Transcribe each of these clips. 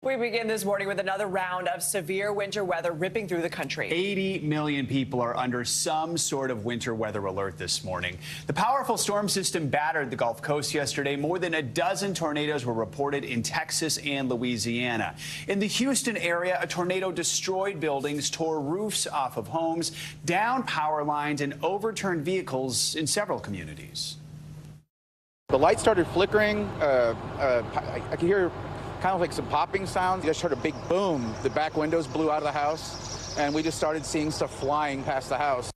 We begin this morning with another round of severe winter weather ripping through the country. 80 million people are under some sort of winter weather alert this morning. The powerful storm system battered the Gulf Coast yesterday. More than a dozen tornadoes were reported in Texas and Louisiana. In the Houston area, a tornado destroyed buildings, tore roofs off of homes, downed power lines, and overturned vehicles in several communities. The lights started flickering. I could hear kind of like some popping sounds. I just heard a big boom. The back windows blew out of the house, and we just started seeing stuff flying past the house.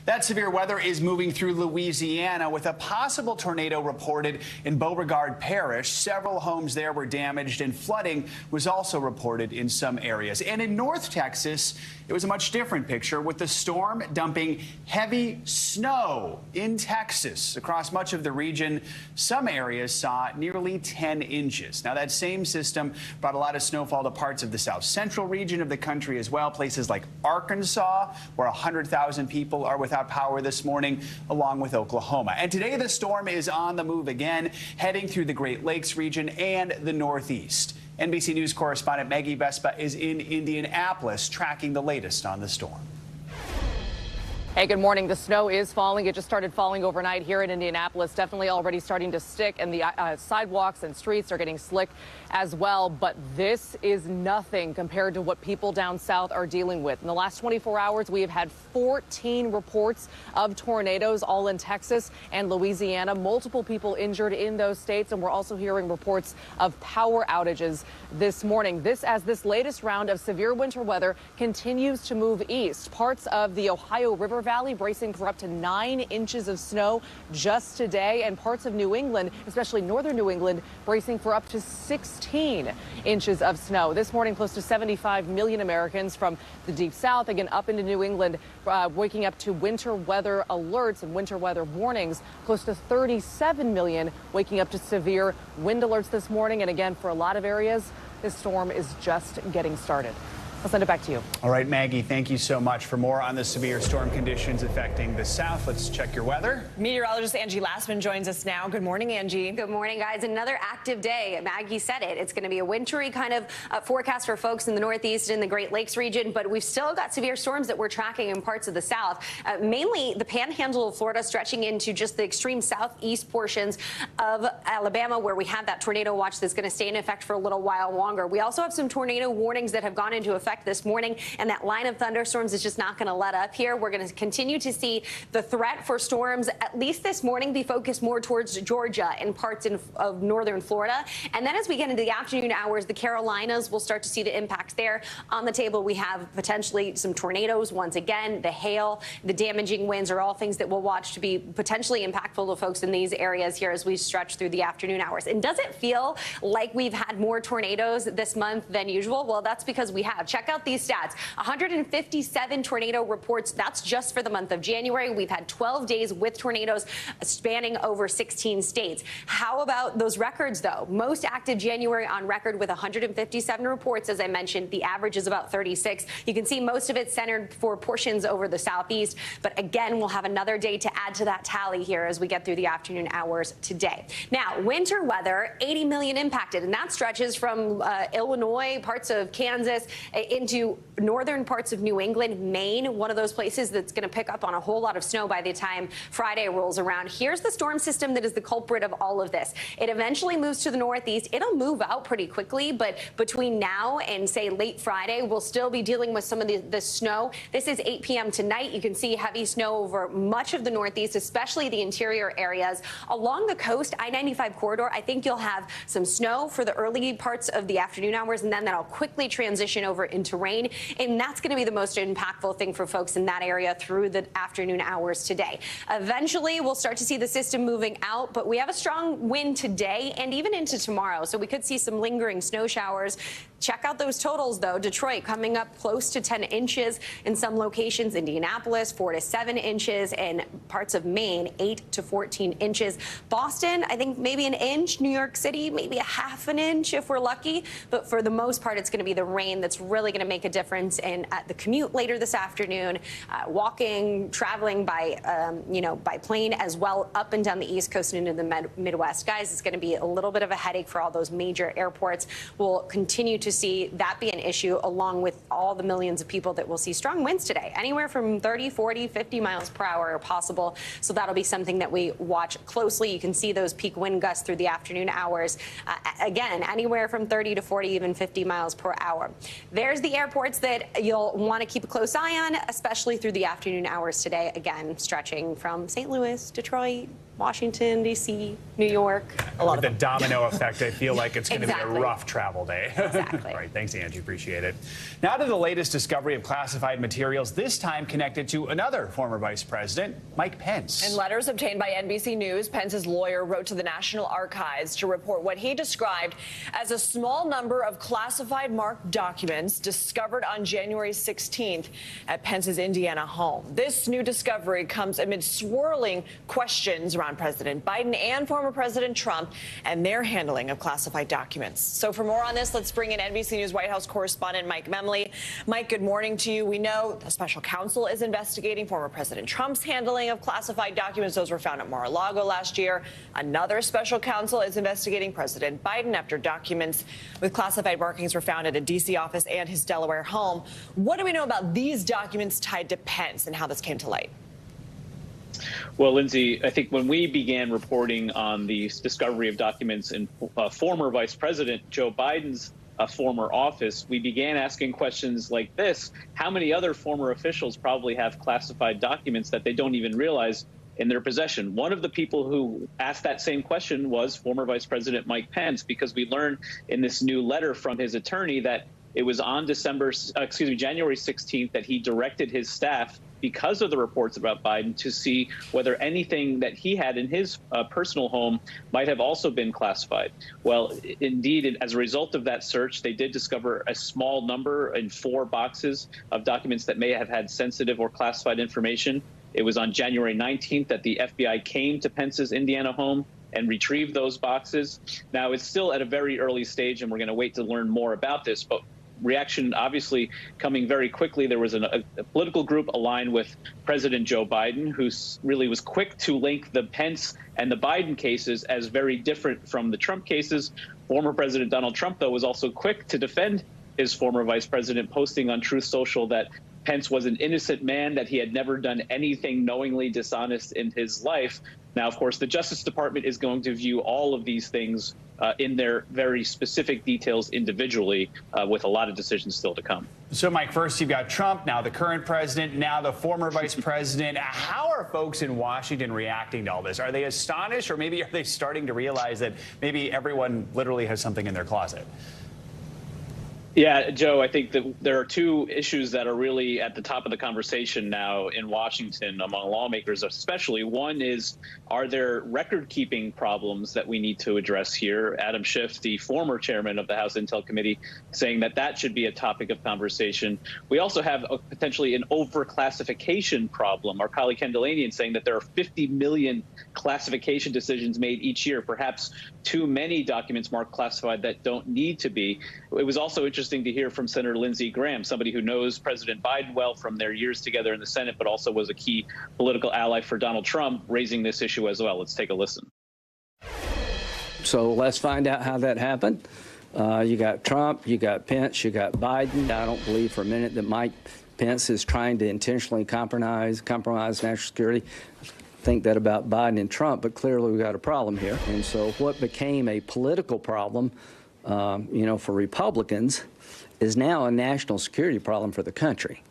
That severe weather is moving through Louisiana with a possible tornado reported in Beauregard Parish. Several homes there were damaged, and flooding was also reported in some areas. And in North Texas, it was a much different picture, with the storm dumping heavy snow in Texas. Across much of the region, some areas saw nearly 10 inches. Now, that same system brought a lot of snowfall to parts of the south central region of the country as well, places like Arkansas, where 100,000 people are without power this morning, along with Oklahoma. And today the storm is on the move again, heading through the Great Lakes region and the Northeast. NBC News correspondent Maggie Vespa is in Indianapolis tracking the latest on the storm. Hey, good morning. The snow is falling. It just started falling overnight here in Indianapolis. Definitely already starting to stick, and the sidewalks and streets are getting slick as well. But this is nothing compared to what people down south are dealing with. In the last 24 hours, we have had 14 reports of tornadoes, all in Texas and Louisiana. Multiple people injured in those states, and we're also hearing reports of power outages this morning. This latest round of severe winter weather continues to move east. Parts of the Ohio River Valley bracing for up to 9 inches of snow just today, and parts of New England, especially northern New England, bracing for up to 16 inches of snow. This morning, close to 75 million Americans from the deep south, again up into New England, waking up to winter weather alerts and winter weather warnings. Close to 37 million waking up to severe wind alerts this morning. And again, for a lot of areas, this storm is just getting started. I'll send it back to you. All right, Maggie, thank you so much. For more on the severe storm conditions affecting the south, let's check your weather. Meteorologist Angie Lassman joins us now. Good morning, Angie. Good morning, guys. Another active day. Maggie said it. It's going to be a wintry kind of forecast for folks in the Northeast and the Great Lakes region, but we've still got severe storms that we're tracking in parts of the south, mainly the panhandle of Florida, stretching into just the extreme southeast portions of Alabama, where we have that tornado watch that's going to stay in effect for a little while longer. We also have some tornado warnings that have gone into effect this morning, and that line of thunderstorms is just not going to let up here. We're going to continue to see the threat for storms, at least this morning, be focused more towards Georgia and parts of northern Florida. And then as we get into the afternoon hours, the Carolinas will start to see the impacts there. On the table, we have potentially some tornadoes once again. The hail, the damaging winds are all things that we'll watch to be potentially impactful to folks in these areas here as we stretch through the afternoon hours. And does it feel like we've had more tornadoes this month than usual? Well, that's because we have. Check out these stats. 157 tornado reports. That's just for the month of January. We've had 12 days with tornadoes spanning over 16 states. How about those records, though? Most active January on record with 157 reports. As I mentioned, the average is about 36. You can see most of it centered for portions over the southeast. But again, we'll have another day to add to that tally here as we get through the afternoon hours today. Now, winter weather, 80 million impacted, and that stretches from Illinois, parts of Kansas, into northern parts of New England, Maine, one of those places that's going to pick up on a whole lot of snow by the time Friday rolls around. Here's the storm system that is the culprit of all of this. It eventually moves to the northeast. It'll move out pretty quickly, but between now and, say, late Friday, we'll still be dealing with some of the snow. This is 8 p.m. tonight. You can see heavy snow over much of the northeast, especially the interior areas. Along the coast, I-95 corridor, I think you'll have some snow for the early parts of the afternoon hours, and then that'll quickly transition over into rain. And that's going to be the most impactful thing for folks in that area through the afternoon hours today. Eventually, we'll start to see the system moving out, but we have a strong wind today and even into tomorrow. So we could see some lingering snow showers. Check out those totals, though. Detroit coming up close to 10 inches in some locations. Indianapolis, 4 to 7 inches, and parts of Maine, 8 to 14 inches. Boston, I think maybe an inch. New York City, maybe a half an inch if we're lucky. But for the most part, it's going to be the rain that's really going to make a difference in the commute later this afternoon, walking, traveling by, by plane as well up and down the East Coast and into the Midwest. Guys, it's going to be a little bit of a headache for all those major airports. We'll continue to to see that be an issue, along with all the millions of people that will see strong winds today. Anywhere from 30, 40, 50 miles per hour are possible. So that'll be something that we watch closely. You can see those peak wind gusts through the afternoon hours. Again, anywhere from 30 to 40, even 50 miles per hour. There's the airports that you'll want to keep a close eye on, especially through the afternoon hours today. Again, stretching from St. Louis, Detroit, Washington, D.C., New York. With the domino effect, I feel like it's going to be a Exactly. rough travel day. Exactly. All right, thanks, Angie. Appreciate it. Now to the latest discovery of classified materials, this time connected to another former vice president, Mike Pence. In letters obtained by NBC News, Pence's lawyer wrote to the National Archives to report what he described as a small number of classified marked documents discovered on January 16th at Pence's Indiana home. This new discovery comes amid swirling questions around President Biden and former President Trump and their handling of classified documents. So for more on this, let's bring in NBC News White House correspondent Mike Memley. Mike, good morning to you. We know the special counsel is investigating former President Trump's handling of classified documents. Those were found at Mar-a-Lago last year. Another special counsel is investigating President Biden after documents with classified markings were found at a D.C. office and his Delaware home. What do we know about these documents tied to Pence and how this came to light? Well, Lindsay, I think when we began reporting on the discovery of documents in former Vice President Joe Biden's former office, we began asking questions like this. How many other former officials probably have classified documents that they don't even realize in their possession? One of the people who asked that same question was former Vice President Mike Pence, because we learned in this new letter from his attorney that it was on January 16th that he directed his staff, because of the reports about Biden, to see whether anything that he had in his personal home might have also been classified. Well, indeed, as a result of that search, they did discover a small number in 4 boxes of documents that may have had sensitive or classified information. It was on January 19th that the FBI came to Pence's Indiana home and retrieved those boxes. Now, it's still at a very early stage, and we're going to wait to learn more about this, but reaction obviously coming very quickly. There was a political group aligned with President Joe Biden who really was quick to link the Pence and the Biden cases as very different from the Trump cases. Former President Donald Trump, though, was also quick to defend his former vice president, posting on Truth Social that Pence was an innocent man, that he had never done anything knowingly dishonest in his life. Now, of course, the Justice Department is going to view all of these things in their very specific details individually, with a lot of decisions still to come. So, Mike, first you've got Trump, now the current president, now the former vice president. How are folks in Washington reacting to all this? Are they astonished, or maybe are they starting to realize that maybe everyone literally has something in their closet? Yeah, Joe, I think that there are two issues that are really at the top of the conversation now in Washington among lawmakers, especially. One is, are there record-keeping problems that we need to address here? Adam Schiff, the former chairman of the House Intel Committee, saying that that should be a topic of conversation. We also have potentially an overclassification problem. Our colleague Ken Delanian saying that there are 50 million classification decisions made each year, perhaps too many documents marked classified that don't need to be. It was also interesting to hear from Senator Lindsey Graham, somebody who knows President Biden well from their years together in the Senate, but also was a key political ally for Donald Trump, raising this issue as well. Let's take a listen. So let's find out how that happened. You got Trump, you got Pence, you got Biden. I don't believe for a minute that Mike Pence is trying to intentionally compromise national security. Think that about Biden and Trump, but clearly we got a problem here. And so what became a political problem, for Republicans is now a national security problem for the country.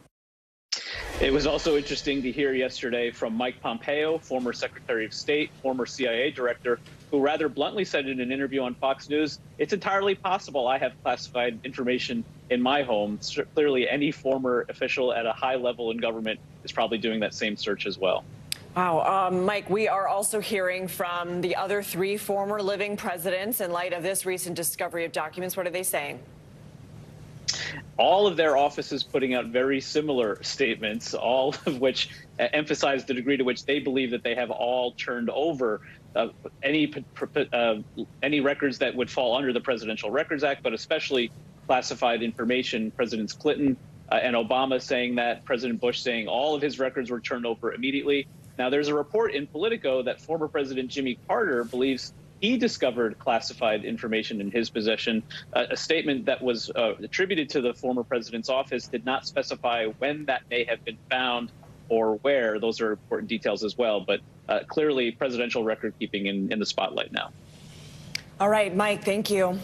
It was also interesting to hear yesterday from Mike Pompeo, former Secretary of State, former CIA director, who rather bluntly said in an interview on Fox News, it's entirely possible I have classified information in my home. Clearly, any former official at a high level in government is probably doing that same search as well. Wow. Mike, we are also hearing from the other 3 former living presidents in light of this recent discovery of documents. What are they saying? All of their offices putting out very similar statements, all of which emphasize the degree to which they believe that they have all turned over any records that would fall under the Presidential Records Act, but especially classified information. Presidents Clinton and Obama saying that, President Bush saying all of his records were turned over immediately. Now, there's a report in Politico that former President Jimmy Carter believes he discovered classified information in his possession. A statement that was attributed to the former president's office did not specify when that may have been found or where. Those are important details as well, but clearly presidential record keeping in the spotlight now. All right, Mike, thank you.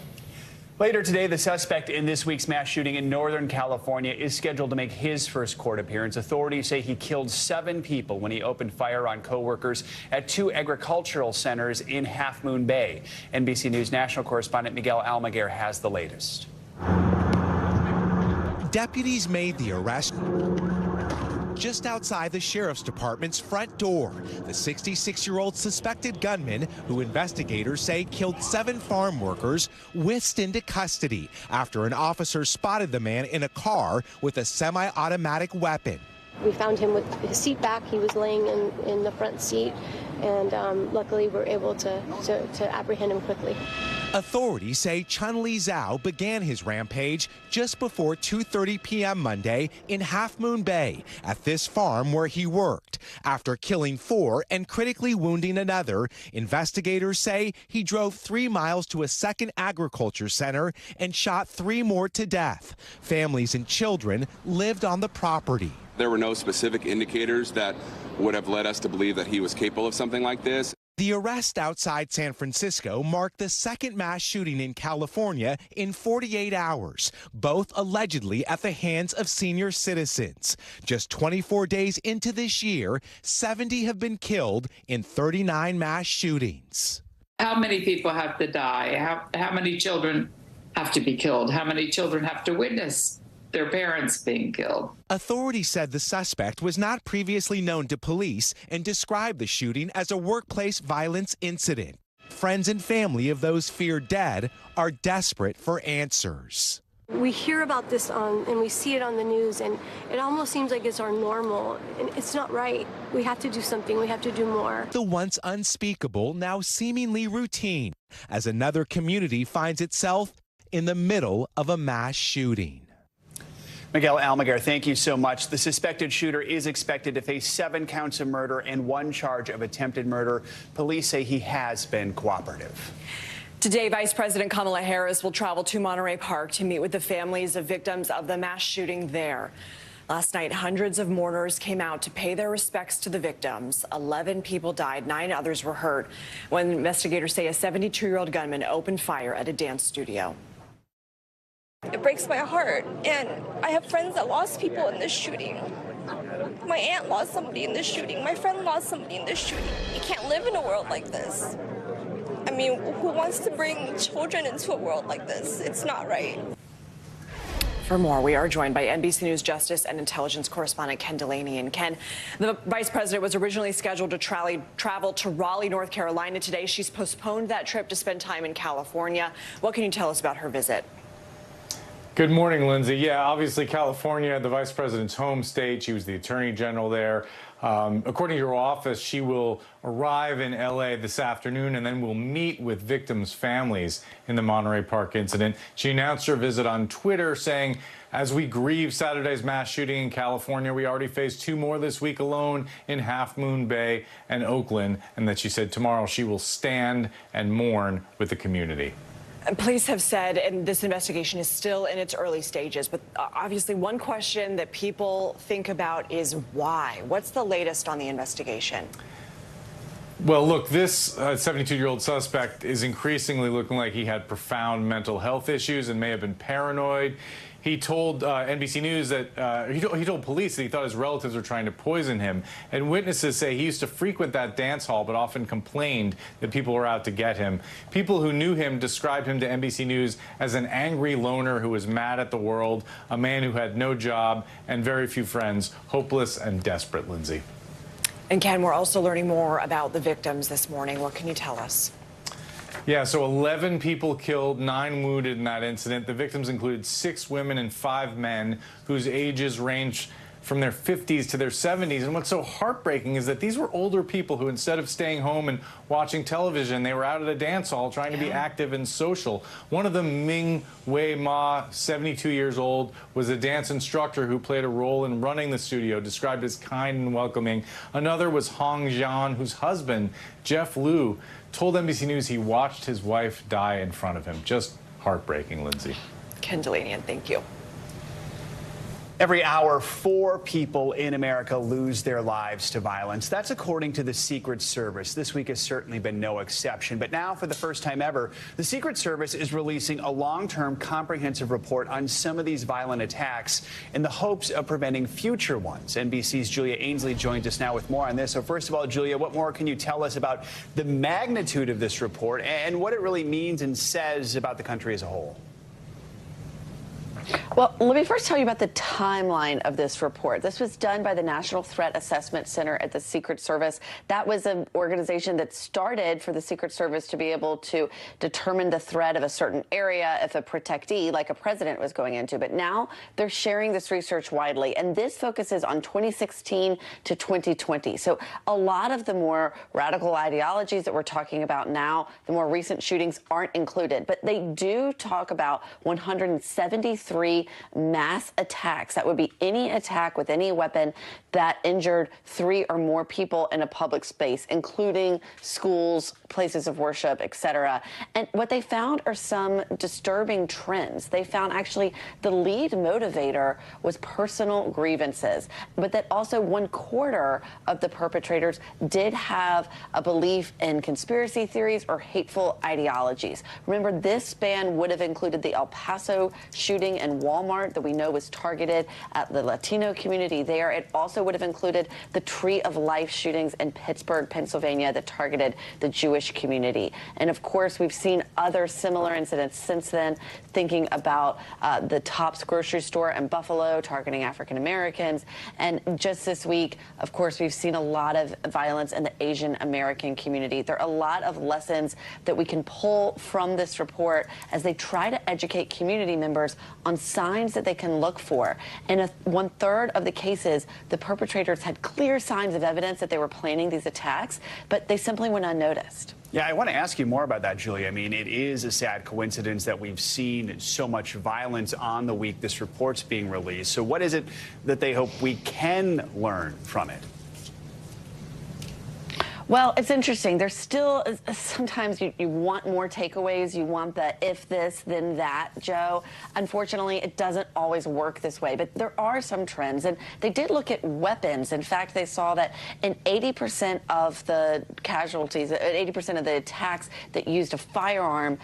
Later today, the suspect in this week's mass shooting in Northern California is scheduled to make his first court appearance. Authorities say he killed 7 people when he opened fire on co-workers at 2 agricultural centers in Half Moon Bay. NBC News national correspondent Miguel Almaguer has the latest. Deputies made the arrest just outside the sheriff's department's front door. The 66-year-old suspected gunman, who investigators say killed 7 farm workers, whisked into custody after an officer spotted the man in a car with a semi-automatic weapon. We found him with his seat back. He was laying in the front seat, and luckily we're able to apprehend him quickly. Authorities say Chun-Li Zhao began his rampage just before 2:30 p.m. Monday in Half Moon Bay at this farm where he worked. After killing 4 and critically wounding another, investigators say he drove 3 miles to a second agriculture center and shot 3 more to death. Families and children lived on the property. There were no specific indicators that would have led us to believe that he was capable of something like this. The arrest outside San Francisco marked the second mass shooting in California in 48 hours, both allegedly at the hands of senior citizens. Just 24 days into this year, 70 have been killed in 39 mass shootings. How many people have to die? How many children have to be killed? How many children have to witness their parents being killed? Authorities said the suspect was not previously known to police and described the shooting as a workplace violence incident. Friends and family of those feared dead are desperate for answers. We hear about this and we see it on the news, and it almost seems like it's our normal, and it's not right. We have to do something. We have to do more. The once unspeakable, now seemingly routine, as another community finds itself in the middle of a mass shooting. Miguel Almaguer, thank you so much. The suspected shooter is expected to face 7 counts of murder and 1 charge of attempted murder. Police say he has been cooperative. Today, Vice President Kamala Harris will travel to Monterey Park to meet with the families of victims of the mass shooting there. Last night, hundreds of mourners came out to pay their respects to the victims. 11 people died, 9 others were hurt when investigators say a 72-year-old gunman opened fire at a dance studio. It breaks my heart, and I have friends that lost people in this shooting. My aunt lost somebody in this shooting. My friend lost somebody in this shooting. You can't live in a world like this. I mean, who wants to bring children into a world like this? It's not right. For more, we are joined by NBC News Justice and Intelligence correspondent Ken Delaney. And Ken, the vice president was originally scheduled to travel to Raleigh, North Carolina today. She's postponed that trip to spend time in California. What can you tell us about her visit? Good morning, Lindsay. Yeah, obviously California, the vice president's home state. She was the attorney general there. According to her office, she will arrive in L.A. this afternoon and then will meet with victims' families in the Monterey Park incident. She announced her visit on Twitter, saying, as we grieve Saturday's mass shooting in California, we already faced 2 more this week alone in Half Moon Bay and Oakland, and that she said tomorrow she will stand and mourn with the community. Police have said, and this investigation is still in its early stages, but obviously one question that people think about is why? What's the latest on the investigation? Well, look, this 72-year-old suspect is increasingly looking like he had profound mental health issues and may have been paranoid. He told NBC News that he told police that he thought his relatives were trying to poison him. And witnesses say he used to frequent that dance hall, but often complained that people were out to get him. People who knew him described him to NBC News as an angry loner who was mad at the world, a man who had no job and very few friends, hopeless and desperate, Lindsay. And Ken, we're also learning more about the victims this morning. What can you tell us? Yeah, so 11 people killed, 9 wounded in that incident. The victims included 6 women and 5 men whose ages range from their 50s to their 70s. And what's so heartbreaking is that these were older people who, instead of staying home and watching television, they were out at a dance hall trying to be active and social. One of them, Ming Wei Ma, 72 years old, was a dance instructor who played a role in running the studio, described as kind and welcoming. Another was Hong Jian, whose husband, Jeff Liu, told NBC News he watched his wife die in front of him. Just heartbreaking, Lindsay. Ken Delanian, thank you. Every hour, 4 people in America lose their lives to violence. That's according to the Secret Service. This week has certainly been no exception. But now, for the first time ever, the Secret Service is releasing a long-term comprehensive report on some of these violent attacks in the hopes of preventing future ones. NBC's Julia Ainsley joins us now with more on this. So first of all, Julia, what more can you tell us about the magnitude of this report and what it really means and says about the country as a whole? Well, let me first tell you about the timeline of this report. This was done by the National Threat Assessment Center at the Secret Service. That was an organization that started for the Secret Service to be able to determine the threat of a certain area if a protectee, like a president, was going into. But now they're sharing this research widely, and this focuses on 2016 to 2020. So a lot of the more radical ideologies that we're talking about now, the more recent shootings, aren't included. But they do talk about 173 mass attacks. That would be any attack with any weapon that injured 3 or more people in a public space, including schools, places of worship, etc. And what they found are some disturbing trends. They found actually the lead motivator was personal grievances, but that also 1/4 of the perpetrators did have a belief in conspiracy theories or hateful ideologies. Remember, this span would have included the El Paso shooting and Walmart that we know was targeted at the Latino community there. It also would have included the Tree of Life shootings in Pittsburgh, Pennsylvania, that targeted the Jewish community. And of course, we've seen other similar incidents since then, thinking about the Tops grocery store in Buffalo targeting African Americans. And just this week, of course, we've seen a lot of violence in the Asian American community. There are a lot of lessons that we can pull from this report as they try to educate community members on signs that they can look for. In 1/3 of the cases, the perpetrators had clear signs of evidence that they were planning these attacks, but they simply went unnoticed. Yeah, I want to ask you more about that, Julia. I mean, it is a sad coincidence that we've seen so much violence on the week this report's being released. So what is it that they hope we can learn from it? Well, it's interesting. There's still sometimes you want more takeaways. You want the if this, then that, Joe. Unfortunately, it doesn't always work this way. But there are some trends. And they did look at weapons. In fact, they saw that in 80% of the casualties, 80% of the attacks that used a firearm,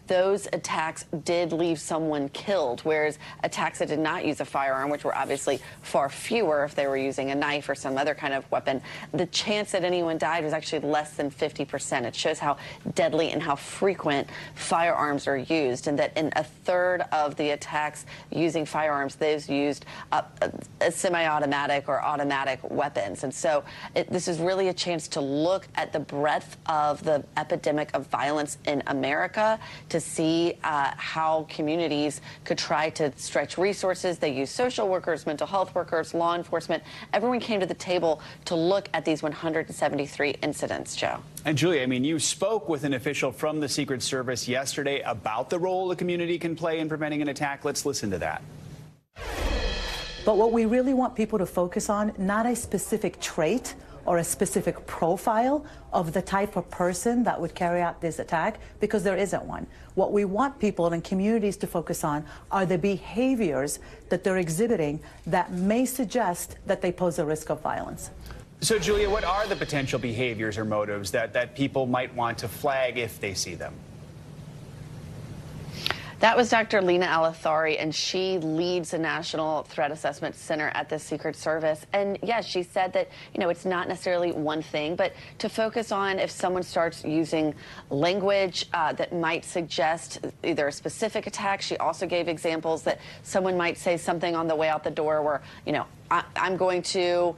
those attacks did leave someone killed, whereas attacks that did not use a firearm, which were obviously far fewer if they were using a knife or some other kind of weapon, the chance that anyone died was actually less than 50%. It shows how deadly and how frequent firearms are used, and that in 1/3 of the attacks using firearms, they've used semi-automatic or automatic weapons. And so this is really a chance to look at the breadth of the epidemic of violence in America, to see how communities could try to stretch resources. They use social workers, mental health workers, law enforcement. Everyone came to the table to look at these 173 incidents, Joe. And Julia, I mean, you spoke with an official from the Secret Service yesterday about the role the community can play in preventing an attack. Let's listen to that. But what we really want people to focus on, not a specific trait or a specific profile of the type of person that would carry out this attack, because there isn't one. What we want people and communities to focus on are the behaviors that they're exhibiting that may suggest that they pose a risk of violence. So, Julia, what are the potential behaviors or motives that people might want to flag if they see them? That was Dr. Lena Alathari, and she leads the National Threat Assessment Center at the Secret Service. And yes, she said that, you know, it's not necessarily one thing, but to focus on if someone starts using language that might suggest either a specific attack. She also gave examples that someone might say something on the way out the door where, you know, I'm going to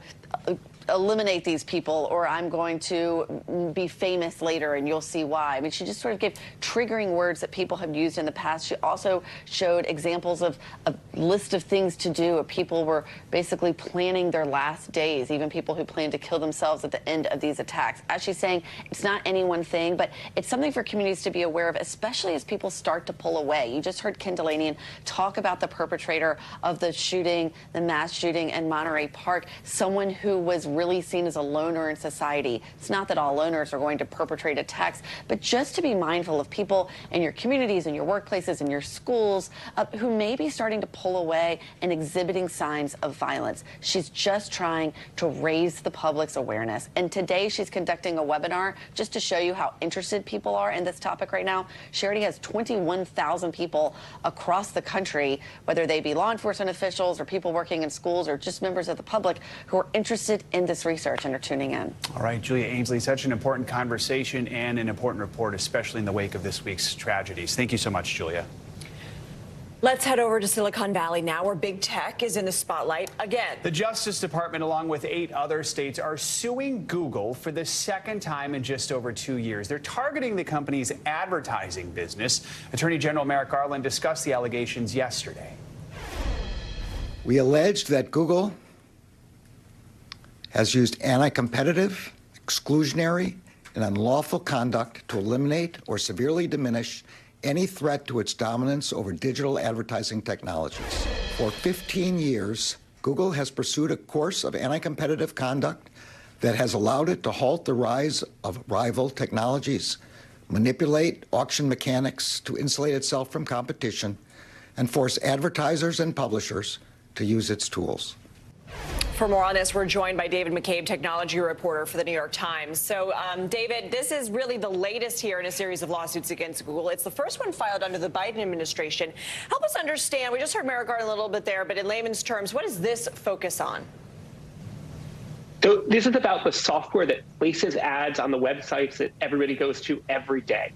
eliminate these people, or I'm going to be famous later and you'll see why. I mean, she just sort of gave triggering words that people have used in the past. She also showed examples of a list of things to do. People were basically planning their last days, even people who planned to kill themselves at the end of these attacks. As she's saying, it's not any one thing, but it's something for communities to be aware of, especially as people start to pull away. You just heard Ken Delanian talk about the perpetrator of the shooting, the mass shooting in Monterey Park, someone who was really seen as a loner in society. It's not that all loners are going to perpetrate attacks, but just to be mindful of people in your communities, in your workplaces, in your schools, who may be starting to pull away and exhibiting signs of violence. She's just trying to raise the public's awareness. And today she's conducting a webinar just to show you how interested people are in this topic right now. She already has 21,000 people across the country, whether they be law enforcement officials or people working in schools or just members of the public, who are interested in this research and are tuning in. All right, Julia Ainsley, such an important conversation and an important report, especially in the wake of this week's tragedies. Thank you so much, Julia. Let's head over to Silicon Valley now, where big tech is in the spotlight again. The Justice Department, along with 8 other states, are suing Google for the second time in just over 2 years. They're targeting the company's advertising business. Attorney General Merrick Garland discussed the allegations yesterday. We alleged that Google has used anti-competitive, exclusionary, and unlawful conduct to eliminate or severely diminish any threat to its dominance over digital advertising technologies. For 15 years, Google has pursued a course of anti-competitive conduct that has allowed it to halt the rise of rival technologies, manipulate auction mechanics to insulate itself from competition, and force advertisers and publishers to use its tools. For more on this, we're joined by David McCabe, technology reporter for the New York Times. So, David, this is really the latest here in a series of lawsuits against Google. It's the first one filed under the Biden administration. Help us understand. We just heard Merrick Garland a little bit there, but in layman's terms, what does this focus on? So this is about the software that places ads on the websites that everybody goes to every day.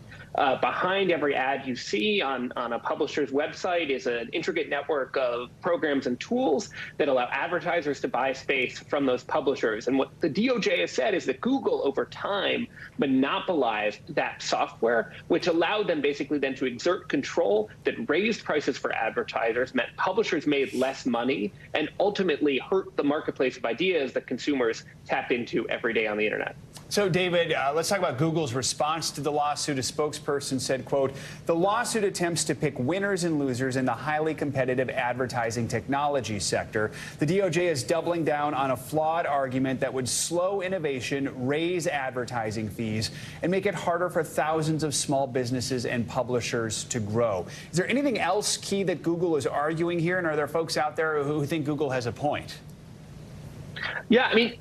Behind every ad you see on a publisher's website is an intricate network of programs and tools that allow advertisers to buy space from those publishers. And what the DOJ has said is that Google, over time, monopolized that software, which allowed them basically then to exert control that raised prices for advertisers, meant publishers made less money, and ultimately hurt the marketplace of ideas that consumers tap into every day on the internet. So, David, let's talk about Google's response to the lawsuit. A spokesperson said, quote, "The lawsuit attempts to pick winners and losers in the highly competitive advertising technology sector. The DOJ is doubling down on a flawed argument that would slow innovation, raise advertising fees, and make it harder for thousands of small businesses and publishers to grow." Is there anything else key that Google is arguing here? And are there folks out there who think Google has a point? Yeah, I mean,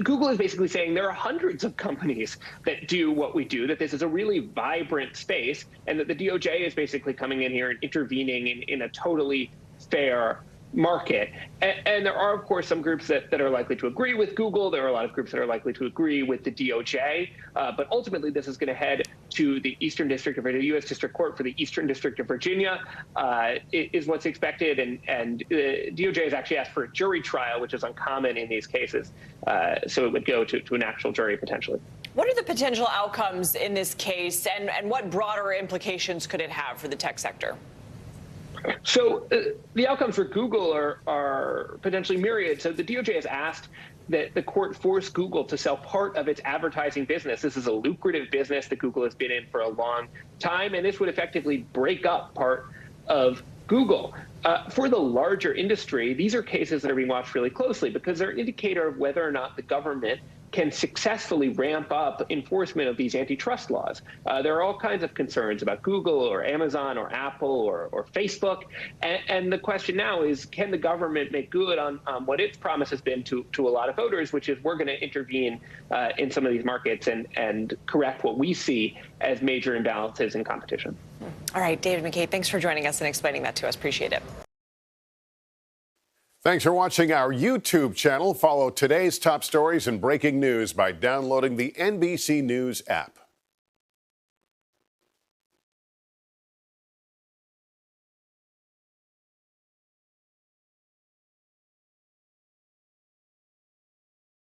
Google is basically saying there are hundreds of companies that do what we do, that this is a really vibrant space, and that the DOJ is basically coming in here and intervening in a totally fair market. And there are, of course, some groups that are likely to agree with Google. There are a lot of groups that are likely to agree with the DOJ. But ultimately, this is going to head to the Eastern District of the U.S. District Court for the Eastern District of Virginia, is what's expected. And the DOJ has actually asked for a jury trial, which is uncommon in these cases. So it would go to an actual jury potentially. What are the potential outcomes in this case, and what broader implications could it have for the tech sector? So the outcomes for Google are potentially myriad. So the DOJ has asked that the court force Google to sell part of its advertising business. This is a lucrative business that Google has been in for a long time, and this would effectively break up part of Google. For the larger industry, these are cases that are being watched really closely because they're an indicator of whether or not the government can successfully ramp up enforcement of these antitrust laws. There are all kinds of concerns about Google or Amazon or Apple or Facebook. And the question now is, can the government make good on what its promise has been to a lot of voters, which is we're going to intervene in some of these markets and correct what we see as major imbalances in competition. All right, David McCabe, thanks for joining us and explaining that to us. Appreciate it. Thanks for watching our YouTube channel. Follow today's top stories and breaking news by downloading the NBC News app.